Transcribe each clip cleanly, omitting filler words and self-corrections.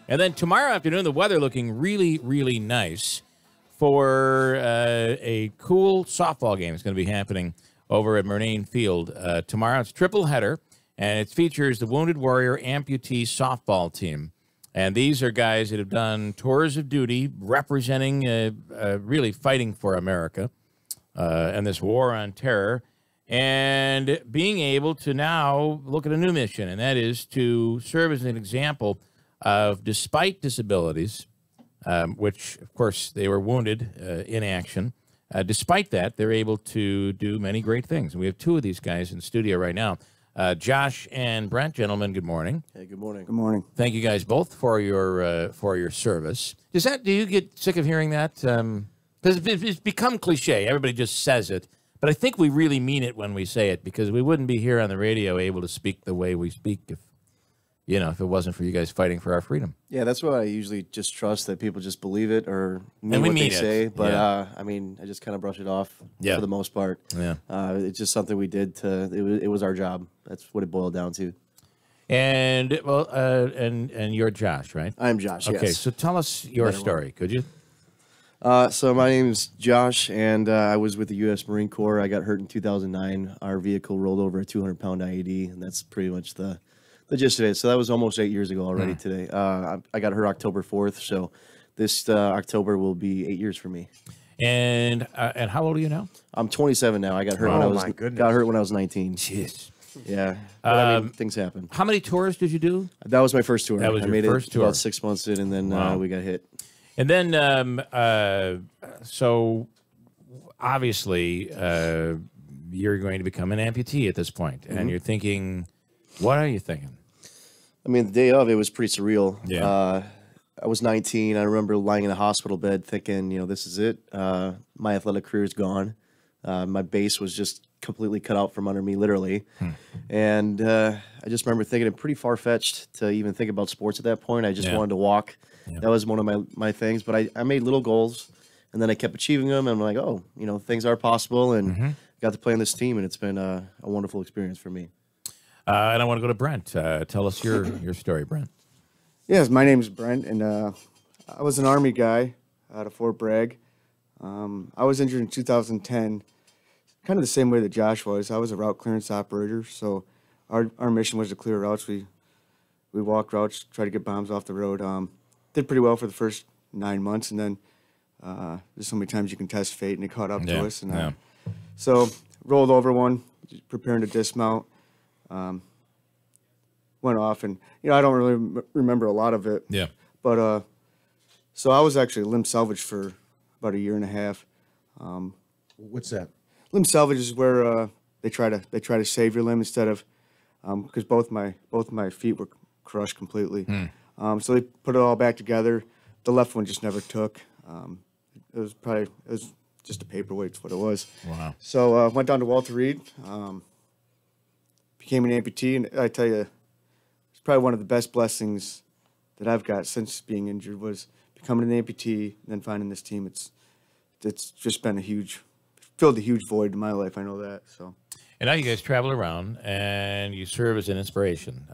And then tomorrow afternoon, the weather looking really, really nice for a cool softball game. It's going to be happening over at Murnane Field tomorrow. It's triple header, and it features the Wounded Warrior Amputee softball team. And these are guys that have done tours of duty representing, really fighting for America and this war on terror, and being able to now look at a new mission, and that is to serve as an example of, despite disabilities, which, of course, they were wounded in action, despite that, they're able to do many great things. And we have two of these guys in studio right now. Josh and Brent, gentlemen, good morning. Hey, good morning. Good morning. Thank you guys both for your service. Do you get sick of hearing that? Because it's become cliche. Everybody just says it. But I think we really mean it when we say it, because we wouldn't be here on the radio able to speak the way we speak if it wasn't for you guys fighting for our freedom. Yeah, that's why I usually just trust that people just believe it or mean what they they say. But, yeah. I just kind of brush it off Yeah. for the most part. Yeah. It's just something we did it was our job. That's what it boiled down to. And, well, and you're Josh, right? I'm Josh, Okay, yes. so tell us your story, could you? So my name is Josh, and I was with the U.S. Marine Corps. I got hurt in 2009. Our vehicle rolled over a 200-pound IED, and that's pretty much the gist of it. So that was almost 8 years ago already today. I got hurt October 4th, so this October will be 8 years for me. And how old are you now? I'm 27 now. I got hurt when I was 19. Jeez. Yeah, but, things happen. How many tours did you do? That was my first tour. That was I your made first it tour. about 6 months in, and then we got hit. And then, so obviously, you're going to become an amputee at this point, and you're thinking, what are you thinking? I mean, the day of, it was pretty surreal. Yeah. I was 19. I remember lying in a hospital bed thinking, this is it. My athletic career is gone. My base was just completely cut out from under me, literally. And I just remember thinking it pretty far-fetched to even think about sports at that point. I just wanted to walk. Yeah. That was one of my things. But I made little goals, and then I kept achieving them. And I'm like, oh, things are possible. And got to play on this team, and it's been a wonderful experience for me. And I want to go to Brent. Tell us your story, Brent. Yes, my name is Brent, and I was an Army guy out of Fort Bragg. I was injured in 2010, kind of the same way that Josh was. I was a route clearance operator, so our mission was to clear routes. We walked routes, try to get bombs off the road. Did pretty well for the first 9 months, and then there's so many times you can test fate, and it caught up to us. And so rolled over one, preparing to dismount. Went off, and I don't really remember a lot of it. Yeah. But so I was actually limb salvage for about a year and a half. What's that? Limb salvage is where they try to save your limb instead of because both my feet were crushed completely. So they put it all back together. The left one just never took. It was just a paperweight. That's what it was. Wow. So went down to Walter Reed. Became an amputee, and I tell you, it's probably one of the best blessings that I've got since being injured was becoming an amputee and then finding this team. It's just been filled a huge void in my life. I know that. So. And now you guys travel around and you serve as an inspiration.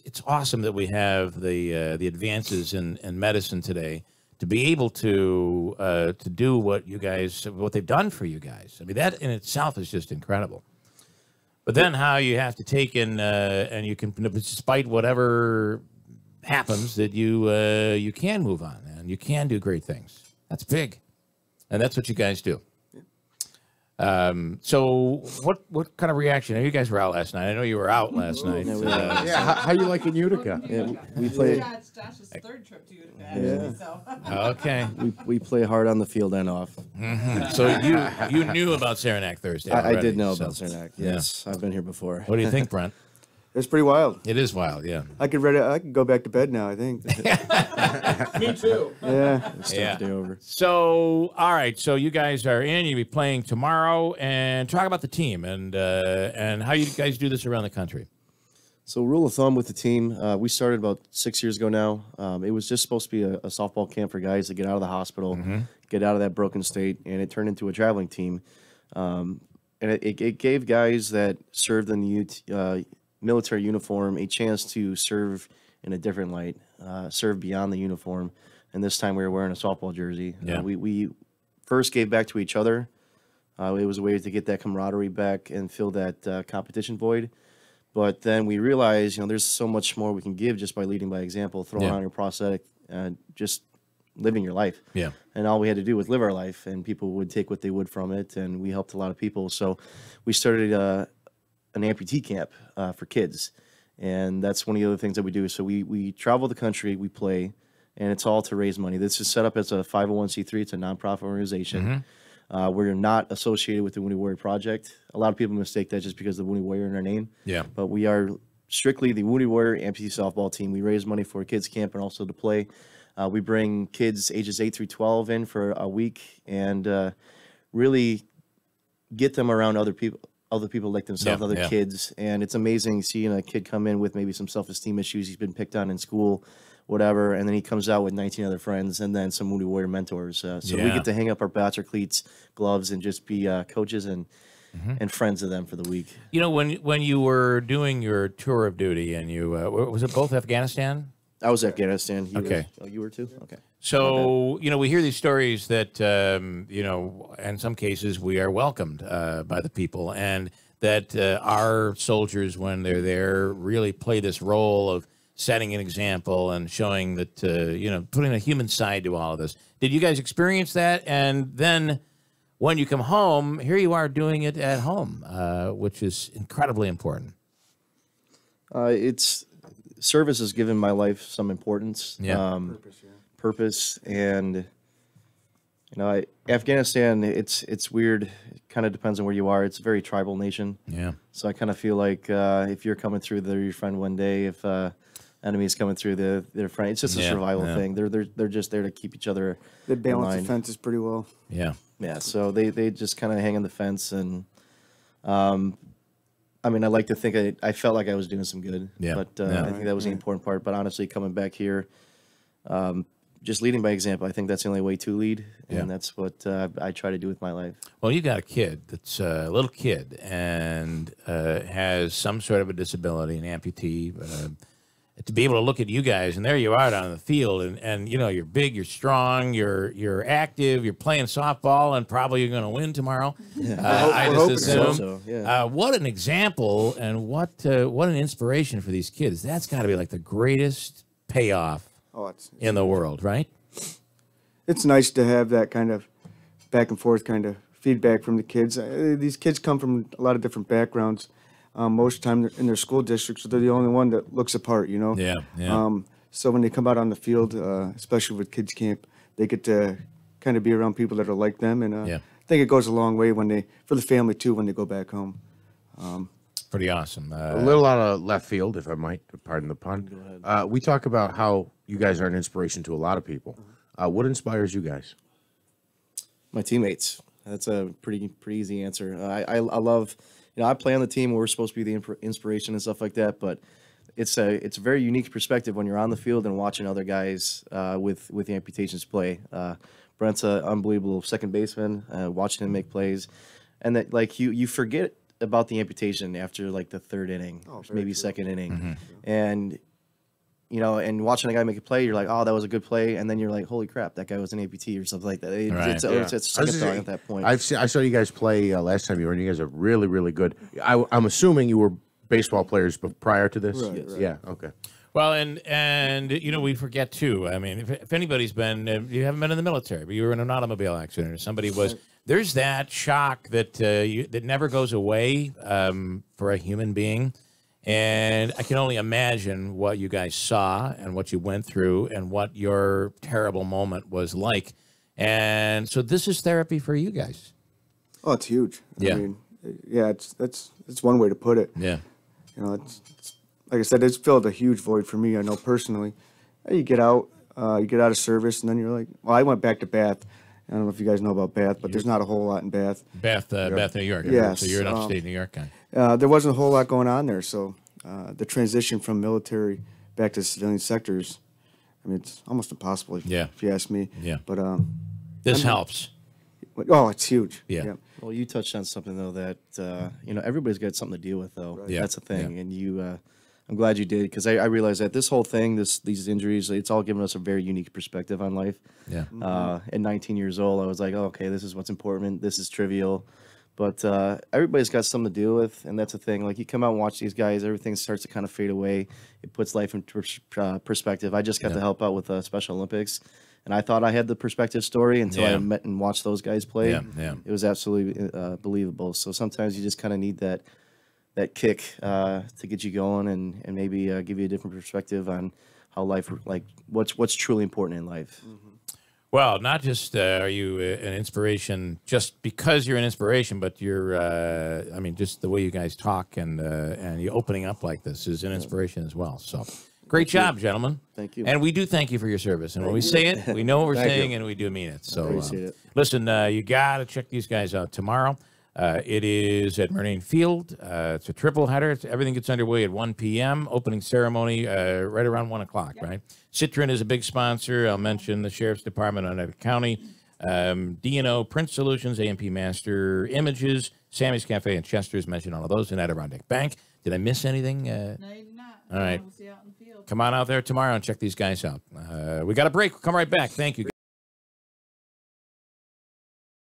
It's awesome that we have the advances in medicine today to be able to do what they've done for you guys. I mean, that in itself is just incredible. But then how you have to take and you can, despite whatever happens, that you can move on and you can do great things. That's big, and that's what you guys do. So what kind of reaction? You guys were out last night. I know you were out last night. How you like in Utica? Yeah, we play. It's Josh's third trip to Utica, actually. So. Okay. We play hard on the field and off. So you knew about Saranac Thursday. I did know about Saranac. Yes, I've been here before. What do you think, Brent? It's pretty wild. It is wild, yeah. I could go back to bed now, I think. Me too. Yeah. Yeah. Day over. So, all right. So you guys are in. You'll be playing tomorrow, and talk about the team and how you guys do this around the country. So, rule of thumb with the team, we started about 6 years ago now. It was just supposed to be a softball camp for guys to get out of the hospital, get out of that broken state, and it turned into a traveling team. And it gave guys that served in the military uniform a chance to serve in a different light, serve beyond the uniform. And this time we were wearing a softball jersey. Yeah. We first gave back to each other. It was a way to get that camaraderie back and fill that competition void. But then we realized, there's so much more we can give just by leading by example, throwing on your prosthetic, just living your life. Yeah. And all we had to do was live our life, and people would take what they would from it, and we helped a lot of people. So we started an amputee camp for kids, and that's one of the other things that we do. So we travel the country, we play, and it's all to raise money. This is set up as a 501c3. It's a nonprofit organization. We're not associated with the Wounded Warrior Project. A lot of people mistake that just because of the Wounded Warrior in our name. Yeah. But we are strictly the Wounded Warrior Amputee softball team. We raise money for kids camp and also to play. We bring kids ages 8 through 12 in for a week and really get them around other people like themselves, other kids. And it's amazing seeing a kid come in with maybe some self-esteem issues. He's been picked on in school, whatever, and then he comes out with 19 other friends and then some Wounded Warrior mentors. So we get to hang up our bats or cleats, gloves, and just be coaches and friends of them for the week. When you were doing your tour of duty, and you was it both Afghanistan? I was Afghanistan. Okay. You were too? Okay. So, we hear these stories that, in some cases we are welcomed by the people, and that our soldiers, when they're there, really play this role of setting an example and showing that, putting a human side to all of this. Did you guys experience that? And then when you come home, here you are doing it at home, which is incredibly important. Service has given my life some importance. Purpose, and Afghanistan, it's weird. It kind of depends on where you are. It's a very tribal nation. Yeah. So I kind of feel like if you're coming through, they're your friend one day. If enemies coming through, their friend. It's just a survival thing. They're just there to keep each other. They balance the fences pretty well. Yeah. Yeah. So they just kind of hang on the fence, and I like to think I felt like I was doing some good. Yeah. But I think that was the important part. But honestly, coming back here, just leading by example, I think that's the only way to lead, and that's what I try to do with my life. Well, you got a kid that's a little kid and has some sort of a disability, an amputee. To be able to look at you guys, and there you are down on the field, and you're big, you're strong, you're active, you're playing softball, and probably you're going to win tomorrow. I just assume. So, yeah. What an example, and what an inspiration for these kids. That's got to be like the greatest payoff in the world, right? It's nice to have that kind of back and forth kind of feedback from the kids. These kids come from a lot of different backgrounds. Most of the time in their school districts, so they're the only one that looks apart, Yeah. So when they come out on the field, especially with kids camp, they get to kind of be around people that are like them, and I think it goes a long way for the family too when they go back home. Pretty awesome. A little out of left field, if I might, pardon the pun. We talk about how you guys are an inspiration to a lot of people. What inspires you guys? My teammates. That's a pretty easy answer. I love. I play on the team where we're supposed to be the inspiration and stuff like that, but it's a very unique perspective when you're on the field and watching other guys with the amputations play. Brent's an unbelievable second baseman. Watching him make plays, and that you forget about the amputation after the third inning, maybe second inning, and and watching a guy make a play, you're like, oh, that was a good play, and then you're like, holy crap, that guy was an amputee or something like that. It's second thought at that point. I saw you guys play last time you were, and you guys are really, really good. I'm assuming you were baseball players prior to this? Right. Yeah, okay. Well, and we forget too. I mean, if anybody's been, you haven't been in the military, but you were in an automobile accident, or somebody was. There's that shock that that never goes away for a human being. And I can only imagine what you guys saw and what you went through and what your terrible moment was like. And so this is therapy for you guys. Oh, it's huge. Yeah. I mean, it's one way to put it. Yeah. It's like I said, it's filled a huge void for me. I know personally. You get out of service, and then you're like, well, I went back to Bath. I don't know if you guys know about Bath, but there's not a whole lot in Bath. Bath, New York. Yes. So you're an upstate New York guy. There wasn't a whole lot going on there, so the transition from military back to civilian sectors, I mean, it's almost impossible if you ask me. Yeah. But this helps. Oh, it's huge. Yeah. Well, you touched on something though that everybody's got something to deal with though. Right. Yeah. That's the thing, and you. I'm glad you did because I realized that this whole thing, these injuries, it's all given us a very unique perspective on life. Yeah. At 19 years old, I was like, oh, okay, this is what's important. This is trivial. But everybody's got something to deal with, and that's the thing. Like, you come out and watch these guys, everything starts to kind of fade away. It puts life in perspective. I just got to help out with Special Olympics, and I thought I had the perspective story until I met and watched those guys play. Yeah. It was absolutely believable. So sometimes you just kind of need that kick to get you going and maybe give you a different perspective on how life, like what's truly important in life. Well, not just are you an inspiration just because you're an inspiration, but you're, I mean, just the way you guys talk and you opening up like this is an inspiration as well. So great job, gentlemen. Thank you. And we do thank you for your service. And when we say it, we know what we're saying and we do mean it. So Appreciate it. Listen, you got to check these guys out tomorrow. It is at Murnane Field. It's a triple header. Everything gets underway at 1 p.m. Opening ceremony right around 1 o'clock, right? Citron is a big sponsor. I'll mention the Sheriff's Department on Oneida County, D&O Print Solutions, AMP Master Images, Sammy's Cafe and Chester's, mentioned all of those, and Adirondack Bank. Did I miss anything? No, you did not. All right. We'll see you out in the field. Come on out there tomorrow and check these guys out. We got a break. We'll come right back. Thank you, guys.